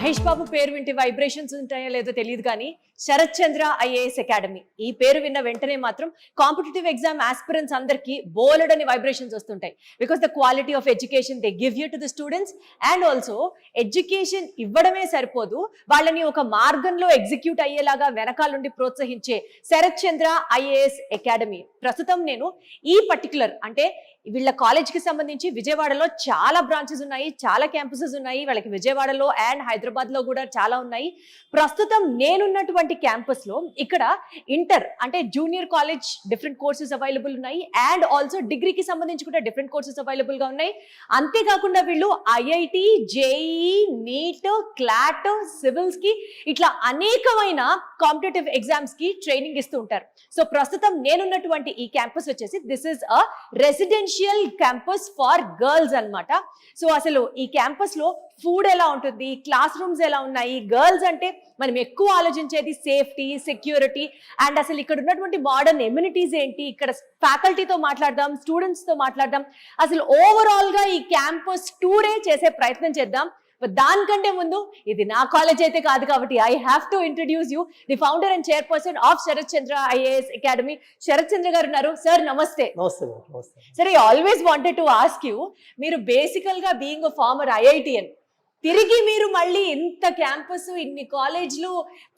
మహేష్ బాబు పేరు వింటే వైబ్రేషన్స్ ఉంటాయో లేదో తెలియదు కానీ శరత్ చంద్ర ఐఏఎస్ అకాడమీ ఈ పేరు విన్న వెంటనే మాత్రం కాంపిటేటివ్ ఎగ్జామ్ ఆస్పిరెంట్స్ అందరికీ బోలెడని వైబ్రేషన్స్ వస్తుంటాయి. Because the quality of education they give you to the students and also education ఇవ్వడమే సరిపోదు, వాళ్ళని ఒక మార్గంలో ఎగ్జిక్యూట్ అయ్యేలాగా వెనకాలండి ప్రోత్సహించే శరత్ చంద్ర ఐఏఎస్ అకాడమీ. ప్రస్తుతం నేను ఈ పర్టికులర్ అంటే వీళ్ళ కాలేజ్కి సంబంధించి విజయవాడలో చాలా బ్రాంచెస్ ఉన్నాయి, చాలా క్యాంపసెస్ ఉన్నాయి. వాళ్ళకి విజయవాడలో అండ్ హైదరాబాద్లో కూడా చాలా ఉన్నాయి. ప్రస్తుతం నేనున్నటువంటి క్యాంపస్లో ఇక్కడ ఇంటర్ అంటే junior college different courses available ఉన్నాయి అండ్ ఆల్సో డిగ్రీకి సంబంధించి కూడా డిఫరెంట్ కోర్సెస్ అవైలబుల్గా ఉన్నాయి. అంతేకాకుండా వీళ్ళు ఐఐటి, జేఈ, నీట్, క్లాట్, సివిల్స్కి ఇట్లా అనేకమైన కాంపిటేటివ్ ఎగ్జామ్స్కి ట్రైనింగ్ ఇస్తూ ఉంటారు. సో ప్రస్తుతం నేనున్నటువంటి ఈ క్యాంపస్ వచ్చేసి this is a residential campus for girls అన్నమాట. సో అసలు ఈ క్యాంపస్ లో ఫుడ్ ఎలా ఉంటుంది, క్లాస్ రూమ్స్ ఎలా ఉన్నాయి, గర్ల్స్ అంటే మనం ఎక్కువ ఆలోచించేది సేఫ్టీ, సెక్యూరిటీ అండ్ అసలు ఇక్కడ ఉన్నటువంటి మోడర్న్ ఎమ్యూనిటీస్ ఏంటి, ఇక్కడ ఫ్యాకల్టీతో మాట్లాడదాం, స్టూడెంట్స్ తో మాట్లాడదాం, అసలు ఓవరాల్ గా ఈ క్యాంపస్ టూరే చేసే ప్రయత్నం చేద్దాం. దానికంటే ముందు ఇది నా కాలేజ్ అయితే కాదు కాబట్టి I have to introduce you the founder and chairperson of Sharath Chandra IAS academy. Sharath Chandra గారు ఉన్నారు. సార్ నమస్తే. Sir I always wanted to ask you, మీరు బేసికల్ గా బీయింగ్ అ ఫార్మర్ ఐఐటిఎన్ తిరిగి మీరు మళ్ళీ ఇంత క్యాంపస్, ఇన్ని కాలేజ్లు,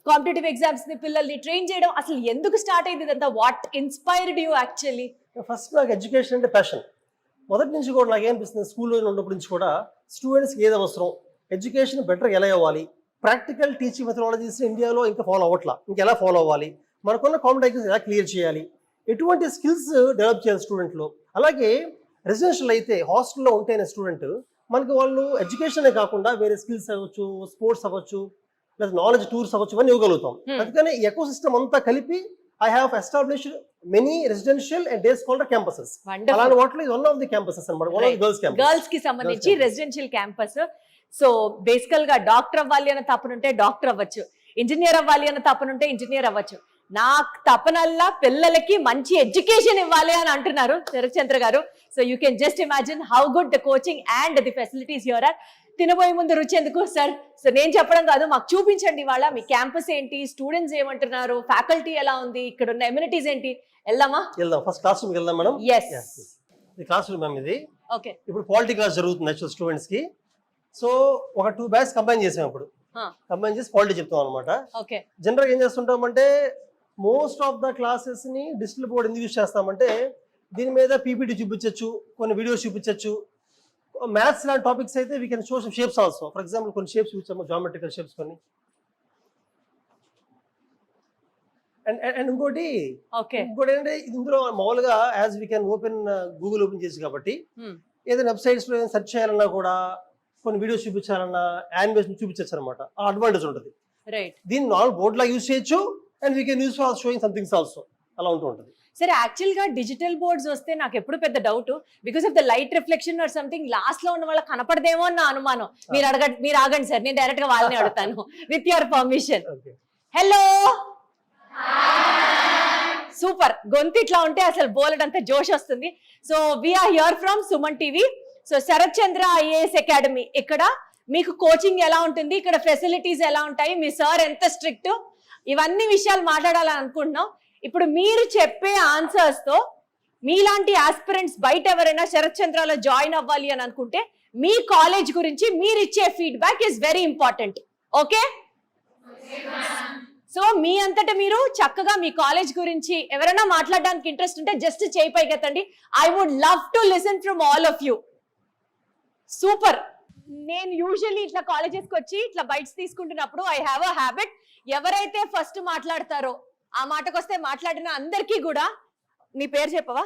కాంపిటేటివ్ ఎగ్జామ్స్ ని పిల్లల్ని ట్రైన్ చేయడం అసలు ఎందుకు స్టార్ట్ అయింది ఇదంతా? What inspired you actually? First నాకు ఎడ్యుకేషన్ అంటే ప్యాషన్. మొదటి నుంచి కూడా నాకు ఏమనిపిస్తుంది, స్కూల్లో ఉన్నప్పటి నుంచి కూడా స్టూడెంట్స్కి ఏది అవసరం, ఎడ్యుకేషన్ బెటర్ ఎలా అవ్వాలి, ప్రాక్టికల్ టీచింగ్ మెథడాలజీస్ ఇండియాలో ఇంకా ఫాలో అవ్వట్లా, ఇంకెలా ఫాలో అవ్వాలి, మనకున్న కాంపిటేషన్స్ ఎలా క్లియర్ చేయాలి, ఎటువంటి స్కిల్స్ డెవలప్ చేయాలి స్టూడెంట్లో. అలాగే రెసిడెన్షియల్ అయితే హాస్టల్లో ఉంటేనే స్టూడెంట్ మనకి వాళ్ళు ఎడ్యుకేషనే కాకుండా వేరే స్కిల్స్ అవ్వచ్చు, స్పోర్ట్స్ అవ్వచ్చు, లేదా నాలెడ్జ్ టూర్స్ అవ్వచ్చు, ఇవన్నీ ఇవ్వగలుగుతాం. అందుకని ఎకో సిస్టమ్ అంతా కలిపి I have established many residential and day scholar campuses. అలాంటి వాటిలో ఇది వన్ ఆఫ్ ది క్యాంపసెస్ అన్నమాట. One of the girls campus, girls కి సంబంధించి రెసిడెన్షియల్ క్యాంపస్. సో బేసికల్ గా డాక్టర్ అవ్వాలి అన్న తపనుంటే డాక్టర్ అవ్వచ్చు, ఇంజనీర్ అవ్వాలి అన్న తపనుంటే ఇంజనీర్ అవ్వచ్చు. నా తపనల్లా పిల్లలకి మంచి ఎడ్యుకేషన్ ఇవ్వాలి అని అంటున్నారు శరత్ చంద్ర గారు. So you can just imagine how good the coaching and the facilities here are. తినబోయే ముందు రుచి ఎందుకు సార్? సో నేను చెప్పడం కాదు, మాకు చూపించండి వాళ్ళ మీ క్యాంపస్ ఏంటి, స్టూడెంట్స్ ఏమంటున్నారు, ఫ్యాకల్టీ ఎలా ఉంది, ఇక్కడ ఉన్న ఎమ్యూనిటీస్ ఏంటి. వెళ్దామా? వెళ్దాం. ఫస్ట్ క్లాస్ రూమ్కి వెళ్దాం మేడం. yes ఇది క్లాస్ రూమ్ మ్యామ్. ఇది ఓకే. ఇప్పుడు పాలిటీ క్లాస్ జరుగుతుంది యాక్చువల్ స్టూడెంట్స్ కి. సో ఒక 2 బ్యాచ్ కంబైన్ చేసాం. ఇప్పుడు కంబైన్ చేసి పాలిటీ చెప్తాం అనమాట. ఓకే. జనరల్ గా ఏం చేస్తుంటామంటే మోస్ట్ ఆఫ్ ద క్లాసెస్ ని డిజిటల్ బోర్డ్ ఎందుకు యూజ్ చేస్తామంటే దీని మీద పీపీటీ చూపించవచ్చు, కొన్ని వీడియోస్ చూపించవచ్చు. మ్యాథ్స్ లాంటి టాపిక్స్ అయితే we can show some shapes also. For example కొన్ని షేప్స్ చూపించాము, జామెట్రికల్ షేప్స్ కొన్ని. అండ్ ఇంకోటి ఏంటంటే ఇందులో మామూలుగా as we can open Google open చేసి కాబట్టి ఏదైనా వెబ్సైట్స్ లో సెర్చ్ చేయాలన్నా కూడా కొన్ని వీడియోస్ చూపించాలన్నా యానిమేషన్ చూపించచ్చు అనమాట. ఆ అడ్వాంటేజ్ ఉంటుంది. దీన్ని నార్మల్ బోర్డ్ లా యూజ్ చేయొచ్చు and we can use for showing somethings also. అలా ఉంటూ ఉంటుంది. సరే, యాక్చువల్ గా డిజిటల్ బోర్డ్స్ వస్తే నాకు ఎప్పుడు పెద్ద doubt, because of the light reflection or something last లో ఉన్న వాళ్ళకి కనపడదేమో అని నా అనుమానం. మీరు ఆగండి సార్, నేను డైరెక్ట్ గా వాళ్ళని అడుగుతాను with your permission. Hello, super. గొంతు ఇట్లా ఉంటే అసలు బోలెడంత జోష్ వస్తుంది. So we are here from Suman TV. So Sharath Chandra IAS academy, ఇక్కడ మీకు కోచింగ్ ఎలా ఉంటుంది, ఇక్కడ ఫెసిలిటీస్ ఎలా ఉంటాయి, మీ సార్ ఎంత స్ట్రిక్ట్, ఇవన్నీ విషయాలు మాట్లాడాలని అనుకుంటున్నాం. ఇప్పుడు మీరు చెప్పే ఆన్సర్స్ తో మీలాంటి ఆస్పిరెంట్స్ బయట ఎవరైనా శరత్ చంద్రలో జాయిన్ అవ్వాలి అని అనుకుంటే మీ కాలేజ్ గురించి మీరు ఇచ్చే feedback is very important. Okay? So మీ అంతటా మీరు చక్కగా మీ కాలేజ్ గురించి ఎవరైనా మాట్లాడడానికి ఇంట్రెస్ట్ ఉంటే జస్ట్ చేయి పైకెత్తండి. I would love to listen from all of you. Super. నేను యూజువల్లీ ఇట్లా కాలేజెస్కి వచ్చి ఇట్లా బైట్స్ తీసుకుంటున్నప్పుడు ఐ హ్యావ్ అ హ్యాబిట్, ఎవరైతే ఫస్ట్ మాట్లాడతారో ఆ మాటకొస్తే మాట్లాడిన అందరికీ కూడా, నీ పేరు చెప్పవా?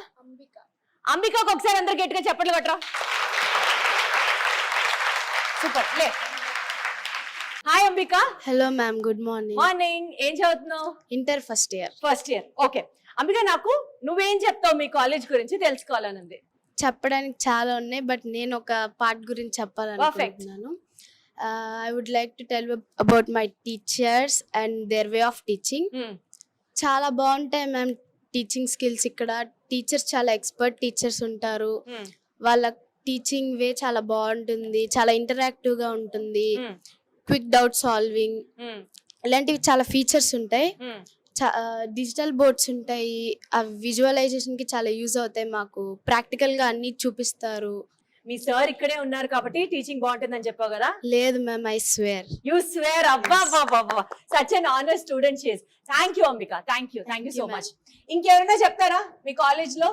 అంబికాకు ఒకసారి అందరు గట్టిగా చెప్పట్లు కొట్టరా. సూపర్. లే. Hi Ambika. Hello ma'am, good morning. Morning. ఏం చదువుతున్నావు? Inter first year. First year. Okay Ambika, నాకు నువ్వేం చెప్తావు మీ కాలేజ్ గురించి తెలుసుకోవాలని ఉంది. చెప్పడానికి చాలా ఉన్నాయి, బట్ నేను ఒక పార్ట్ గురించి చెప్పాలనుకుంటున్నాను. I would like to tell about my teachers and their way of teaching. చాలా బాగుంటాయి మ్యామ్ టీచింగ్ స్కిల్స్. ఇక్కడ టీచర్స్ చాలా ఎక్స్పర్ట్ టీచర్స్ ఉంటారు. వాళ్ళ టీచింగ్ వే చాలా బాగుంటుంది, చాలా ఇంటరాక్టివ్ గా ఉంటుంది. క్విక్ డౌట్ సాల్వింగ్, ఇలాంటివి చాలా ఫీచర్స్ ఉంటాయి. డిజిటల్ బోర్డ్స్ ఉంటాయి, అవి విజువలైజేషన్ కి చాలా యూజ్ అవుతాయి. మాకు ప్రాక్టికల్ గా అన్ని చూపిస్తారు. మీ సార్ ఇక్కడే ఉన్నారు కాబట్టి టీచింగ్ బాగుంటుందని చెప్పావు కదా? లేదు ma'am, I swear. You swear. అబ్బా such an honour student she is. Thank you Ambika, thank you so much. ఇంకెవరైనా చెప్తారా మీ కాలేజ్ లో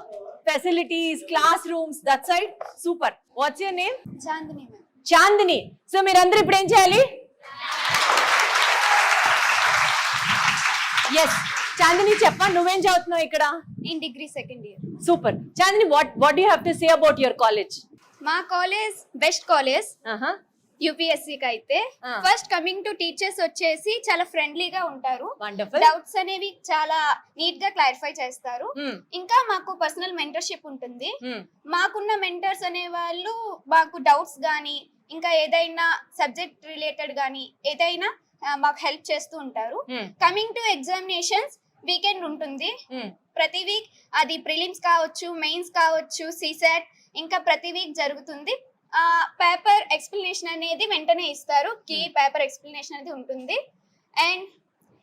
facilities, classrooms, that side? Super. What's your name? Chandini. Chandini. So మీరందరూ ఇప్పుడు ఏం చేయాలి? ఎస్ చాందిని, చెప్పా, నువ్వేం చదువుతున్నావు ఇక్కడ? నేను degree second year. Super. Chandini, what you have to say about your college? మా కాలేజ్ బెస్ట్ కాలేజ్ యూపీఎస్సీకి అయితే. ఫస్ట్ కమింగ్ టు టీచర్స్ వచ్చేసి చాలా ఫ్రెండ్లీగా ఉంటారు. వండర్ఫుల్. డౌట్స్ అనేవి చాలా నీట్ గా క్లారిఫై చేస్తారు. ఇంకా మాకు పర్సనల్ మెంటర్షిప్ ఉంటుంది. మాకున్న మెంటర్స్ అనే వాళ్ళు మాకు డౌట్స్ గానీ ఇంకా ఏదైనా సబ్జెక్ట్ రిలేటెడ్ గానీ ఏదైనా మాకు హెల్ప్ చేస్తూ ఉంటారు. కమింగ్ టు ఎగ్జామినేషన్స్, వీకెండ్ ఉంటుంది ప్రతి వీక్. అది ప్రిలిమ్స్ కావచ్చు, మెయిన్స్ కావచ్చు, సిసాట్, ఇంకా ప్రతి వీక్ జరుగుతుంది. పేపర్ ఎక్స్ప్లెనేషన్ అనేది వెంటనే ఇస్తారు. కీ పేపర్ ఎక్స్ప్లెనేషన్ అనేది ఉంటుంది. అండ్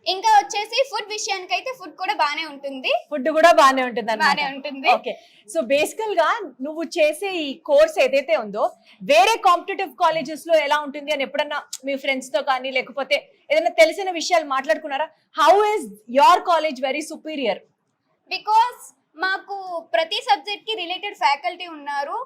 ఇంకా వచ్చేసి ఫుడ్ విషయానికి అయితే ఫుడ్ కూడా బానే ఉంటుంది. ఫుడ్ కూడా బానే ఉంటుంది. బానే ఉంటుంది. ఓకే. సో బేసికల్ గా నువ్వు చేసే ఈ కోర్స్ ఏదైతే ఉందో వేరే కాంపిటేటివ్ కాలేజెస్ లో ఎలా ఉంటుంది అని ఎప్పుడన్నా మీ ఫ్రెండ్స్ తో కానీ లేకపోతే ఏదైనా తెలిసిన విషయాలు మాట్లాడుకున్నారా? How is your college very superior? Because మాకు ప్రతి సబ్జెక్ట్ కి రిలేటెడ్ ఫ్యాకల్టీ ఉన్నారు.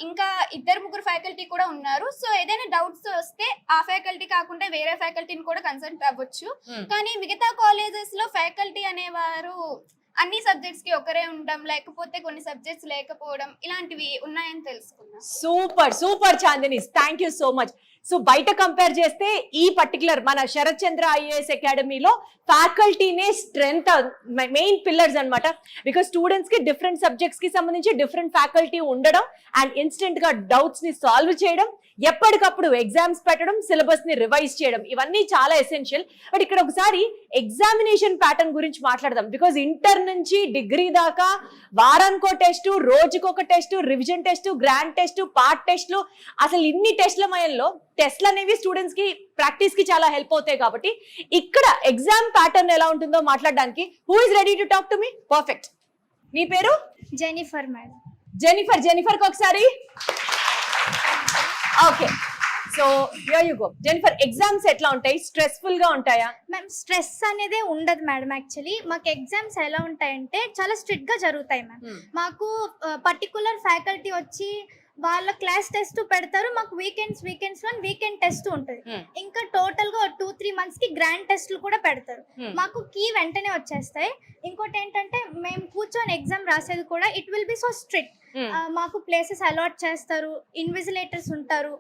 ఇంకా 2-3 ఫ్యాకల్టీ కూడా ఉన్నారు. సో ఏదైనా డౌట్స్ వస్తే ఆ ఫ్యాకల్టీ కాకుండా వేరే ఫ్యాకల్టీని కూడా కన్సల్ట్ అవ్వచ్చు. కానీ మిగతా కాలేజెస్ లో ఫ్యాకల్టీ అనేవారు అన్ని సబ్జెక్ట్స్ కి ఒకరే ఉండడం, లేకపోతే కొన్ని సబ్జెక్ట్స్ లేకపోవడం, ఇలాంటివి ఉన్నాయని తెలుసుకున్నాం. Super Chandini, thank you so much. So బయట కంపేర్ చేస్తే ఈ పర్టికులర్ మన శరత్ చంద్ర ఐఏఎస్ అకాడమీలో ఫ్యాకల్టీనే స్ట్రెంగ్త్, మెయిన్ పిల్లర్స్ అన్నమాట. బికాస్ స్టూడెంట్స్ కి డిఫరెంట్ సబ్జెక్ట్స్ కి సంబంధించి డిఫరెంట్ ఫ్యాకల్టీ ఉండడం అండ్ ఇన్స్టెంట్ గా డౌట్స్ ని సాల్వ్ చేయడం, ఎప్పటికప్పుడు ఎగ్జామ్స్ పెట్టడం, సిలబస్ ని రివైజ్ చేయడం, ఇవన్నీ చాలా ఎసెన్షియల్. బట్ ఇక్కడ ఒకసారి ఎగ్జామినేషన్ ప్యాటర్న్ గురించి మాట్లాడదాం. బికాస్ ఇంటర్ నుంచి డిగ్రీ దాకా వారానికో టెస్ట్, రోజుకొక test, revision test, grand test, part టెస్ట్లు, అసలు ఇన్ని టెస్ట్ల మయంలో టెస్ట్లు అనేవి స్టూడెంట్స్ కి ప్రాక్టీస్ కి చాలా హెల్ప్ అవుతాయి. కాబట్టి ఇక్కడ ఎగ్జామ్ ప్యాటర్న్ ఎలా ఉంటుందో మాట్లాడడానికి who is ready to talk to me? Perfect. నీ పేరు? Jennifer madam. జెనిఫర్ కి ఒకసారి. Okay, so here you go. Jennifer, exams ఎట్లా ఉంటాయి? స్ట్రెస్ఫుల్ గా ఉంటాయా? మ్యామ్, స్ట్రెస్ అనేది ఉండదు మేడం. యాక్చువల్లీ మాకు ఎగ్జామ్స్ ఎలా ఉంటాయంటే చాలా స్ట్రిక్ట్ గా జరుగుతాయి మ్యామ్. మాకు పర్టికులర్ ఫ్యాకల్టీ వచ్చి వాళ్ళ క్లాస్ టెస్ట్ పెడతారు. మాకు వీకెండ్ టెస్ట్ ఉంటుంది. ఇంకా టోటల్ గా 2-3 months కి గ్రాండ్ టెస్ట్లు కూడా పెడతారు. మాకు కీ వెంటనే వచ్చేస్తాయి. ఇంకోటి ఏంటంటే మేము కూర్చొని ఎగ్జామ్ రాసేది కూడా it will be so strict. మాకు ప్లేసెస్ అలాట్ చేస్తారు, ఇన్విజిలేటర్స్ ఉంటారు.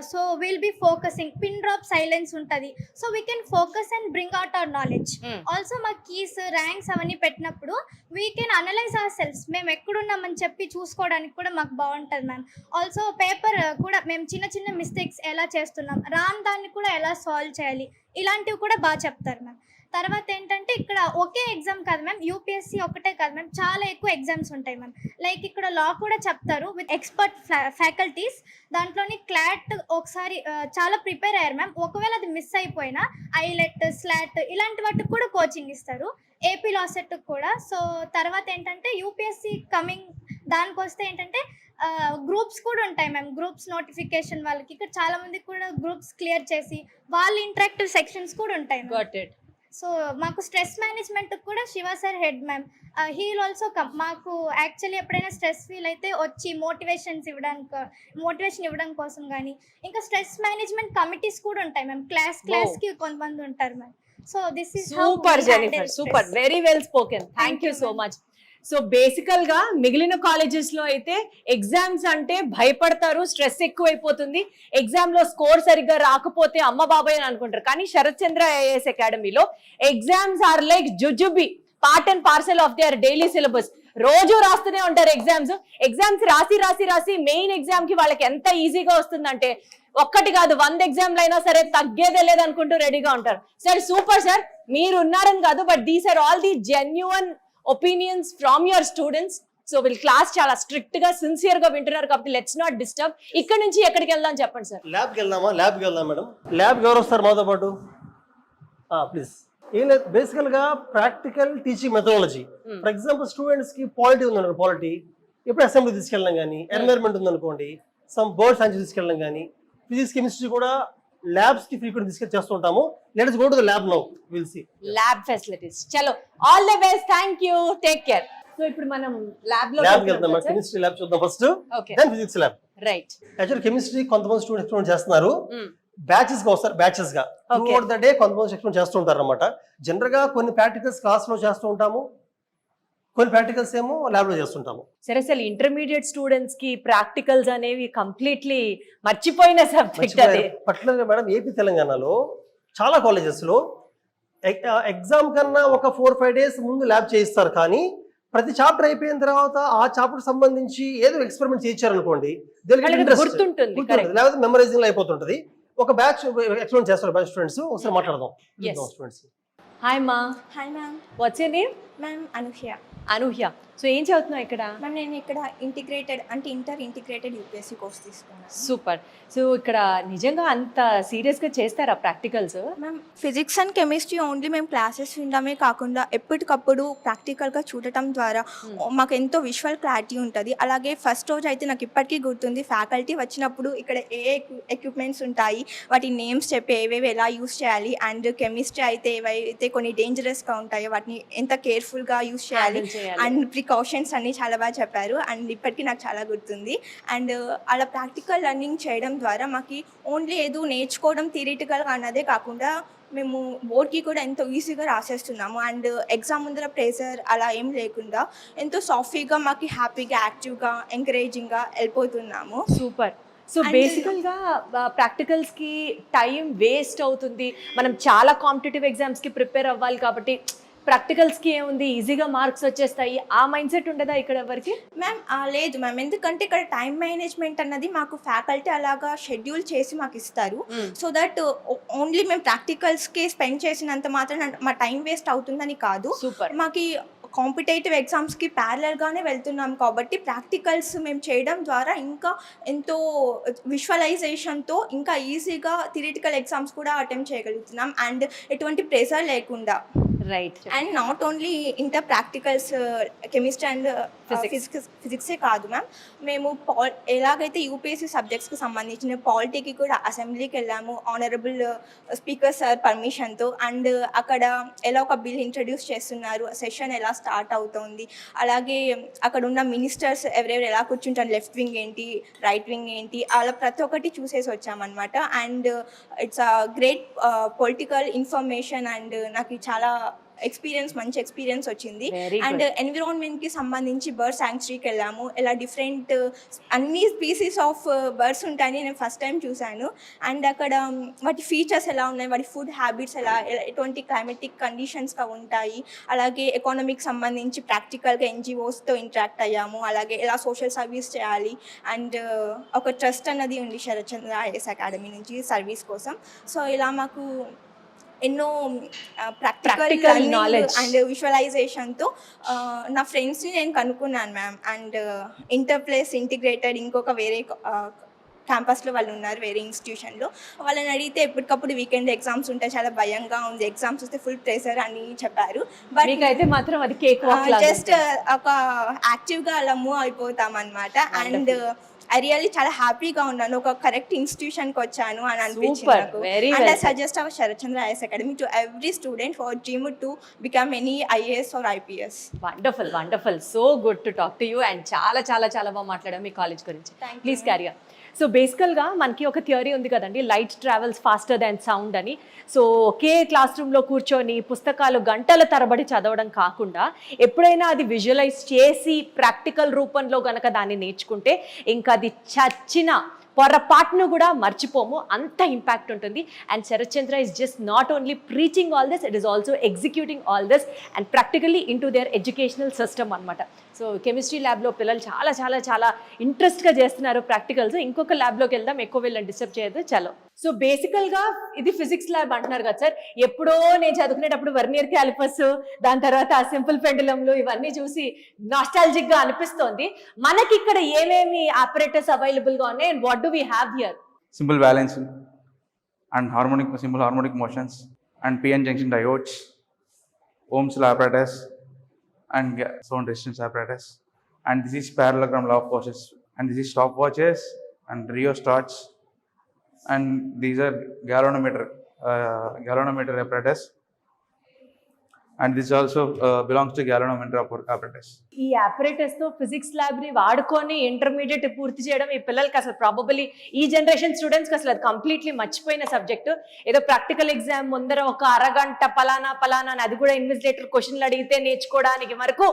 So will be focusing, pin drop silence ఉంటుంది. So we can focus and bring out our knowledge. Also మా కీస్, ర్యాంక్స్ అవన్నీ పెట్టినప్పుడు we can analyse our self. మేము ఎక్కడున్నామని చెప్పి చూసుకోవడానికి కూడా మాకు బాగుంటుంది మ్యామ్. ఆల్సో పేపర్ కూడా మేము చిన్న మిస్టేక్స్ ఎలా చేస్తున్నాం, రాని దాన్ని కూడా ఎలా సాల్వ్ చేయాలి, ఇలాంటివి కూడా బాగా చెప్తారు మ్యామ్. తర్వాత ఏంటంటే ఇక్కడ ఒకే ఎగ్జామ్ కాదు మ్యామ్, యూపీఎస్సీ ఒకటే కాదు మ్యామ్, చాలా ఎక్కువ ఎగ్జామ్స్ ఉంటాయి మ్యామ్. లైక్ ఇక్కడ లా కూడా చెప్తారు విత్ ఎక్స్పర్ట్ ఫ్యాకల్టీస్. దాంట్లోని క్లాట్ ఒకసారి చాలా ప్రిపేర్ అయ్యారు మ్యామ్. ఒకవేళ అది మిస్ అయిపోయినా ఐలెట్, స్లాట్ ఇలాంటి వాటికి కూడా కోచింగ్ ఇస్తారు, ఏపీ లా సెట్ కూడా. సో తర్వాత ఏంటంటే యూపీఎస్సీ కమింగ్ దానికి వస్తే ఏంటంటే గ్రూప్స్ కూడా ఉంటాయి మ్యామ్. గ్రూప్స్ నోటిఫికేషన్ వాళ్ళకి ఇక్కడ చాలా మందికి కూడా గ్రూప్స్ క్లియర్ చేసి వాళ్ళ ఇంటరాక్టివ్ సెక్షన్స్ కూడా ఉంటాయి. సో మాకు స్ట్రెస్ మేనేజ్మెంట్ కూడా Shiva sir head ma'am. He will also come. మాకు యాక్చువల్లీ ఎప్పుడైనా స్ట్రెస్ ఫీల్ అయితే వచ్చి మోటివేషన్ ఇవ్వడం కోసం కానీ, ఇంకా స్ట్రెస్ మేనేజ్మెంట్ కమిటీస్ కూడా ఉంటాయి మ్యామ్. క్లాస్ కి కొంతమంది ఉంటారు ma'am. So this is super Jennifer, super, very well spoken. Thank you so much. So బేసికల్ గా మిగిలిన కాలేజెస్ లో అయితే ఎగ్జామ్స్ అంటే భయపడతారు, స్ట్రెస్ ఎక్కువైపోతుంది, ఎగ్జామ్ లో స్కోర్ సరిగ్గా రాకపోతే అమ్మ బాబాయ్ అని అనుకుంటారు. కానీ శరత్ చంద్ర ఐఏఎస్ అకాడమీలో ఎగ్జామ్స్ ఆర్ లైక్ జుజుబి, part and parcel of their daily syllabus. రోజు రాస్తూనే ఉంటారు ఎగ్జామ్స్ రాసి మెయిన్ ఎగ్జామ్ కి వాళ్ళకి ఎంత ఈజీగా వస్తుందంటే ఒక్కటి కాదు 100 ఎగ్జామ్లు అయినా సరే తగ్గేదే లేదనుకుంటూ రెడీగా ఉంటారు. సార్ సూపర్ సార్, మీరు ఉన్నారని కాదు, but these are all the genuine opinions from your students. So వీళ్ళు క్లాస్ చాలా స్ట్రిక్ట్ గా సిన్సియర్ గా వింటున్నారు కాబట్టి లెట్స్ నాట్ డిస్టర్బ్. ఇక్కడ నుంచి ఎక్కడికి వెళ్దాం చెప్పండి సార్. ల్యాబ్కి వెళ్దామా? ల్యాబ్కి వెళ్దాం మేడం. ల్యాబ్కి ఎవరు వస్తారు మాతో పాటు? ప్లీజ్. ఏం లేదు, బేసికల్గా practical teaching methodology. For example స్టూడెంట్స్కి పాలిటీ ఉందనుకోండి, పాలిటీ ఎప్పుడు అసెంబ్లీ తీసుకెళ్ళడం కానీ, ఎన్వైర్న్మెంట్ ఉందనుకోండి, సమ్ బర్డ్ సైన్స్ తీసుకెళ్ళడం కానీ, ఫిజిక్స్ కెమిస్ట్రీ కూడా ల్యాబ్స్ కి ఫ్రీక్వెంట్ తీసుకెళ్ళి చేస్తూ ఉంటాము. Let us go to the lab now, we'll see lab facilities. చలో, all the best, thank you, take care. So ఇప్పుడు మనం ల్యాబ్ లో వెళ్దాం. కెమిస్ట్రీ ల్యాబ్ చూద్దాం first, then physics lab. Right. Actually chemistry కొంతమంది స్టూడెంట్స్ చేస్తున్నారు, బ్యాచెస్ గా వస్తారు, బ్యాచెస్ గా త్రూ అవుట్ ద డే కొంతమంది ఎక్స్ప్లెయిన్ చేస్తూ ఉంటారు అనమాట. జనరల్ గా కొన్ని ప్రాక్టికల్స్ క్లాస్ లో చేస్తూ ఉంటాము, కొన్ని ప్రాక్టికల్స్ ఏమో ల్యాబ్ లో చేస్తుంటాము. సరే, అసలు ఇంటర్మీడియట్ స్టూడెంట్స్ కి ప్రాక్టికల్స్ అనేవి కంప్లీట్లీ మర్చిపోయిన సబ్జెక్ట్ అది. పర్టికులర్గా మేడం ఏపీ తెలంగాణలో చాలా కాలేజెస్ లో ఎగ్జామ్ కన్నా ఒక 4-5 days ముందు ల్యాబ్ చేయిస్తారు, కానీ ప్రతి చాప్టర్ అయిపోయిన తర్వాత ఆ చాప్టర్ సంబంధించి ఏదో ఎక్స్పెరిమెంట్ చేయించారనుకోండి, గుర్తుంటుంది, లేకపోతే మెమరైజింగ్ లో అయిపోతుంటది. ఒక బ్యాచ్ ఎక్స్పెరిమెంట్ చేస్తారు బ్యాచ్ స్టూడెంట్స్. ఒకసారి మాట్లాడదాం స్టూడెంట్స్. హాయ్ మా. Hi ma'am. Watts your name? Ma'am Anuhya. Anuhya. So ఏం చదువుతున్నావు ఇక్కడ? మ్యామ్ నేను ఇక్కడ ఇంటిగ్రేటెడ్ అంటే ఇంటిగ్రేటెడ్ యూపీఎస్సీ కోర్స్ తీసుకున్నాను. సూపర్. సో ఇక్కడ నిజంగా అంత సీరియస్ గా చేస్తారా practicals? Ma'am physics and chemistry only మేము క్లాసెస్ వినడమే కాకుండా ఎప్పటికప్పుడు ప్రాక్టికల్గా చూడటం ద్వారా మాకు ఎంతో విజువల్ క్లారిటీ ఉంటుంది. అలాగే ఫస్ట్ రోజు అయితే నాకు ఇప్పటికీ గుర్తుంది, ఫ్యాకల్టీ వచ్చినప్పుడు ఇక్కడ ఏ ఎక్విప్మెంట్స్ ఉంటాయి, వాటి నేమ్స్ చెప్పి ఏవేవి ఎలా యూస్ చేయాలి, అండ్ కెమిస్ట్రీ అయితే ఏవైతే కొన్ని డేంజరస్గా ఉంటాయో వాటిని ఎంత కేర్ఫుల్గా యూస్ చేయాలి అండ్ ప్రికాషన్స్ అన్ని చాలా బాగా చెప్పారు. అండ్ ఇప్పటికీ నాకు చాలా గుర్తుంది. అండ్ అలా ప్రాక్టికల్ లెర్నింగ్ చేయడం ద్వారా మాకు ఓన్లీ ఏదో నేర్చుకోవడం థియరిటికల్గా అన్నదే కాకుండా మేము బోర్డ్కి కూడా ఎంతో ఈజీగా రాసేస్తున్నాము. అండ్ ఎగ్జామ్ ముందర ప్రెషర్ అలా ఏం లేకుండా ఎంతో సాఫ్ట్గా మాకు హ్యాపీగా యాక్టివ్గా ఎంకరేజింగ్గా వెళ్ళిపోతున్నాము. సూపర్. సో బేసికల్ గా ప్రాక్టికల్స్ కి టైం వేస్ట్ అవుతుంది. మనం చాలా కాంపిటేటివ్ ఎగ్జామ్స్ కి ప్రిపేర్ అవ్వాలి కాబట్టి ప్రాక్టికల్స్ కి ఏముంది, ఈజీగా మార్క్స్ వచ్చేస్తాయి, ఆ మైండ్ సెట్ ఉండదా ఇక్కడ ఎవరికి? మ్యామ్ లేదు మ్యామ్, ఎందుకంటే ఇక్కడ టైం మేనేజ్మెంట్ అన్నది మాకు ఫ్యాకల్టీ అలాగా షెడ్యూల్ చేసి మాకు ఇస్తారు. సో దట్ ఓన్లీ మేము ప్రాక్టికల్స్కి స్పెండ్ చేసినంత మాత్రం మా టైం వేస్ట్ అవుతుందని కాదు. సూపర్. మాకు కాంపిటేటివ్ ఎగ్జామ్స్కి ప్యారలల్గానే వెళ్తున్నాం కాబట్టి ప్రాక్టికల్స్ మేము చేయడం ద్వారా ఇంకా ఎంతో విజువలైజేషన్తో ఇంకా ఈజీగా థియరిటికల్ ఎగ్జామ్స్ కూడా అటెంప్ట్ చేయగలుగుతున్నాం అండ్ ఎటువంటి ప్రెషర్ లేకుండా. Right. And not only inter practicals chemistry and ఫిజిక్సే కాదు మ్యామ్, మేము ఎలాగైతే యూపీఎస్సీ సబ్జెక్ట్స్కి సంబంధించిన పాలిటీకి కూడా అసెంబ్లీకి వెళ్ళాము ఆనరబుల్ స్పీకర్ సార్ పర్మిషన్తో. అండ్ అక్కడ ఎలా ఒక బిల్ ఇంట్రడ్యూస్ చేస్తున్నారు, సెషన్ ఎలా స్టార్ట్ అవుతుంది, అలాగే అక్కడ ఉన్న మినిస్టర్స్ ఎవరెవరు ఎలా కూర్చుంటారు, లెఫ్ట్ వింగ్ ఏంటి, రైట్ వింగ్ ఏంటి, అలా ప్రతి ఒక్కటి చూసేసి వచ్చామన్నమాట. And it's a great political information and నాకు చాలా మంచి ఎక్స్పీరియన్స్ వచ్చింది. అండ్ ఎన్విరాన్మెంట్కి సంబంధించి బర్డ్ శాంక్చురీకి వెళ్ళాము, ఇలా డిఫరెంట్ అన్ని స్పీసీస్ ఆఫ్ బర్డ్స్ ఉంటాయని నేను ఫస్ట్ టైం చూశాను. అండ్ అక్కడ వాటి ఫీచర్స్ ఎలా ఉన్నాయి, వాటి ఫుడ్ హ్యాబిట్స్ ఎటువంటి క్లైమేటిక్ కండిషన్స్గా ఉంటాయి, అలాగే ఎకానమీకి సంబంధించి ప్రాక్టికల్గా ఎన్జిఓస్తో ఇంటరాక్ట్ అయ్యాము, అలాగే ఎలా సోషల్ సర్వీస్ చేయాలి. అండ్ ఒక ట్రస్ట్ అన్నది ఉంది శరత్ చంద్ర ఐఏఎస్ అకాడమీ నుంచి సర్వీస్ కోసం. సో ఇలా మాకు ఎన్నో ప్రాక్టికల్ నాలెడ్జ్ అండ్ విజువలైజేషన్తో నా ఫ్రెండ్స్ని నేను కనుక్కున్నాను మ్యామ్. అండ్ ఇంటర్ప్లేస్ ఇంటిగ్రేటెడ్ ఇంకొక వేరే క్యాంపస్లో వాళ్ళు ఉన్నారు, వేరే ఇన్స్టిట్యూషన్లో. వాళ్ళని అడిగితే ఎప్పటికప్పుడు వీకెండ్ ఎగ్జామ్స్ ఉంటాయి, చాలా భయంగా ఉంది, ఎగ్జామ్స్ వస్తే ఫుల్ ప్రెషర్ అని చెప్పారు. బట్ అయితే మాత్రం అది కేక్ వాక్ జస్ట్ ఒక యాక్టివ్గా అలా మూవ్ అయిపోతాం అనమాట. అండ్ ఐ రియల్లీ చాలా హ్యాపీగా ఉన్నాను, ఒక కరెక్ట్ ఇన్స్టిట్యూషన్కి వచ్చాను అని అనిపించింది నాకు. And I suggest our Sharath Chandra IAS academy to every student for dream to become any IAS or IPS. Wonderful, wonderful, so good to talk to you. And చాలా చాలా చాలా బాగా మాట్లాడాం మీ కాలేజ్ గురించి. Please carry on. సో బేసికల్గా మనకి ఒక థియరీ ఉంది కదండి, light travels faster than sound అని. సో ఒకే క్లాస్ రూమ్లో కూర్చొని పుస్తకాలు గంటల తరబడి చదవడం కాకుండా ఎప్పుడైనా అది విజువలైజ్ చేసి ప్రాక్టికల్ రూపంలో గనక దాన్ని నేర్చుకుంటే ఇంకా అది చచ్చిన పొరపాటును కూడా మర్చిపోము, అంత ఇంపాక్ట్ ఉంటుంది. And Sharath Chandra is just not only preaching all this, it is also executing all this and practically into their educational system అనమాట. సో కెమిస్ట్రీ ల్యాబ్లో పిల్లలు చాలా చాలా చాలా ఇంట్రెస్ట్గా చేస్తున్నారు ప్రాక్టికల్స్. ఇంకొక ల్యాబ్లోకి వెళ్దాం, ఎక్కువ వీళ్ళని డిస్టర్బ్ చేయొద్దు. చలో. సో బేసికల్గా ఇది ఫిజిక్స్ ల్యాబ్ అంటున్నారు కదా సార్. ఎప్పుడో నేను చదువుకునేటప్పుడు వర్నియర్ క్యాలిపర్స్, దాని తర్వాత సింపుల్ పెండులంలు ఇవన్నీ చూసి నాస్టాలజిక్గా అనిపిస్తోంది. మనకి ఇక్కడ ఏమేమి ఆపరేటర్స్ అవైలబుల్గా ఉన్నాయి and what do we have here? Simple balancing and simple harmonic motions and PN junction diodes, Ohm's law apparatus and sound resistance apparatus, and this is parallelogram law of forces, and this is stopwatches and rheostats, and these are galvanometer apparatus, and this also belongs to galvanometer apparatus. ఈ operators తో physics lab ని వాడుకొని intermediate పూర్తి చేయడం ఈ పిల్లలకి అసలు probably ఈ జనరేషన్ స్టూడెంట్స్ కి అసలు అది కంప్లీట్లీ మర్చిపోయిన సబ్జెక్ట్. ఏదో ప్రాక్టికల్ ఎగ్జామ్ ముందర ఒక అరగంట పలానా అని అది కూడా ఇన్విజిలేటర్ క్వశ్చన్లు అడిగితే నేర్చుకోవడానికి వరకు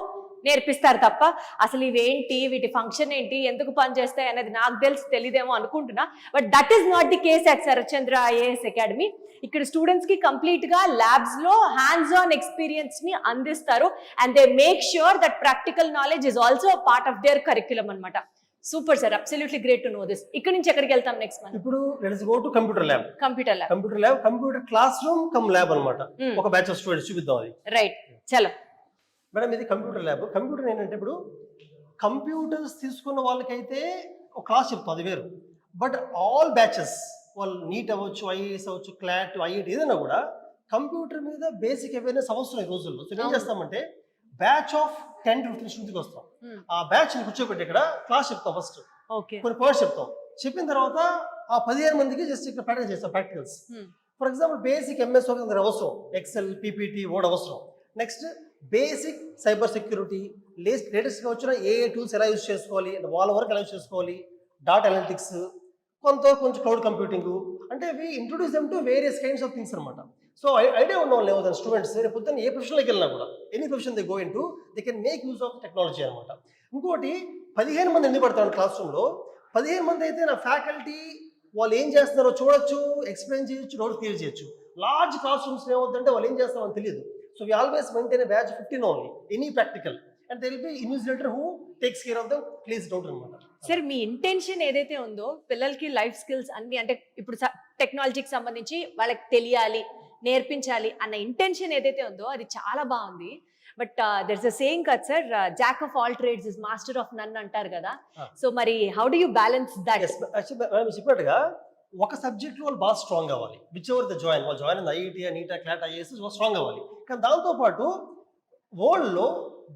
నేర్పిస్తారు తప్ప అసలు ఇవేంటి, వీటి ఫంక్షన్ ఏంటి, ఎందుకు పనిచేస్తాయి అనేది నాకు తెలియదేమో అనుకుంటున్నా. But that is not the case at Sharathchandra IAS academy. ఇక్కడ స్టూడెంట్స్ కి కంప్లీట్ గా ల్యాబ్స్ లో హ్యాండ్స్ ఆన్ ఎక్స్పీరియన్స్ ని అందిస్తారు and they make sure that practical knowledge is also part of their curriculum అనమాట. Super sir, absolutely great to know this. ఇక్కడ నుంచి ఎక్కడికి వెళ్తాం నెక్స్ట్ మంత్? ఇప్పుడు let's go to computer lab. Computer classroom cum lab అన్నమాట. ఒక batch of students చూపిద్దాం అది. రైట్, చలో మేడం. ఇది కంప్యూటర్ ల్యాబ్. కంప్యూటర్ ఏంటంటే ఇప్పుడు కంప్యూటర్స్ తీసుకున్న వాళ్ళకైతే ఒక క్లాస్ చెప్తాం, అది వేరు. బట్ ఆల్ బ్యాచెస్, వాళ్ళు నీట్ అవ్వచ్చు, ఐఏఎస్ అవ్వచ్చు, క్లాట్, ఐఐటి ఏదైనా కూడా కంప్యూటర్ మీద బేసిక్ అవేర్నెస్ అవసరం ఈ రోజుల్లో. సో ఏం చేస్తామంటే బ్యాచ్ ఆఫ్ 10 to 15 స్టూడెంట్స్కి వస్తాం. ఆ బ్యాచ్ కూర్చోబెట్టి ఇక్కడ క్లాస్ చెప్తాం. ఫస్ట్ కొన్ని పాయింట్స్ చెప్తాం. చెప్పిన తర్వాత ఆ 15 మందికి జస్ట్ ఇక్కడ ప్రాక్టీస్ చేస్తాం practicals. For example basic MS అవసరం, ఎక్సెల్, పీపీటీ, వర్డ్ అవసరం. నెక్స్ట్ బేసిక్ సైబర్ సెక్యూరిటీ, లేటెస్ట్గా వచ్చిన ఏఏ టూల్స్ ఎలా యూజ్ చేసుకోవాలి, వాళ్ళ వరకు ఎలా యూజ్ చేసుకోవాలి, డాటా అనలిటిక్స్, కొంచెం క్లౌడ్ కంప్యూటింగ్, అంటే we introduce them to various kinds of things అనమాట. సో ఐడియా ఉన్న వాళ్ళు ఏమవుతారు స్టూడెంట్స్ రేపు పొద్దున్న ఏ ప్రొఫెషన్లోకి వెళ్ళినా కూడా, any profession they go in to they can make use of technology అనమాట. ఇంకోటి 15 మంది ఎందుకు పడతారు క్లాస్ రూమ్లో? 15 మంది అయితే నా ఫ్యాకల్టీ వాళ్ళు ఏం చేస్తున్నారో చూడొచ్చు, ఎక్స్ప్లెయిన్ చేయొచ్చు, డౌట్ క్లియర్ చేయొచ్చు. లార్జ్ క్లాస్ రూమ్స్ ఏమవుతుందంటే వాళ్ళు ఏం చేస్తామని తెలియదు. So we always maintain a batch of 15 only, any practical, and there will be invigilator who takes care of the clears doubt అనమాట. సార్ మీ ఇంటెన్షన్ ఏదైతే ఉందో పిల్లలకి లైఫ్ స్కిల్స్ అన్ని, అంటే ఇప్పుడు టెక్నాలజీకి సంబంధించి వాళ్ళకి తెలియాలి, నేర్పించాలి అన్న ఇంటెన్షన్ ఏదైతే ఉందో అది చాలా బాగుంది. But there is a saying కదా sir, jack of all trades is master of none అంటారు కదా. సో మరి how do you balance that? చెప్పినట్టుగా ఒక సబ్జెక్ట్ వాళ్ళు బాగా స్ట్రాంగ్ అవ్వాలి. విచ్ ఎవర్ ద జాయిన్, వాళ్ళు జాయిన్ ఐఐటి, నీటా, క్లాట్, ఐఏఎస్ స్ట్రాంగ్ అవ్వాలి. కానీ దాంతోపాటు వరల్డ్లో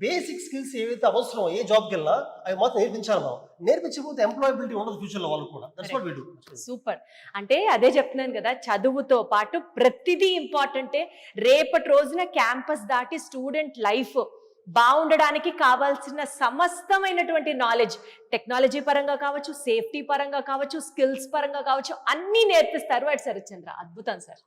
బేసిక్ స్కిల్స్ ఏవైతే అవసరం ఏ జాబ్కి వెళ్ళినా అవి మాత్రం నేర్పించాలి. మనం నేర్పించకపోతే ఎంప్లాయబిలిటీ ఉండదు ఫ్యూచర్లో వాళ్ళు కూడా. That's what we do. Super. అంటే అదే చెప్తున్నాను కదా, చదువుతో పాటు ప్రతిదీ ఇంపార్టెంటే. రేపటి రోజున క్యాంపస్ దాటి స్టూడెంట్ లైఫ్ బాగుండడానికి కావాల్సిన సమస్తమైనటువంటి నాలెడ్జ్, టెక్నాలజీ పరంగా కావచ్చు, సేఫ్టీ పరంగా కావచ్చు, స్కిల్స్ పరంగా కావచ్చు, అన్నీ నేర్పిస్తారు అట్ శరత్చంద్ర. అద్భుతం సార్.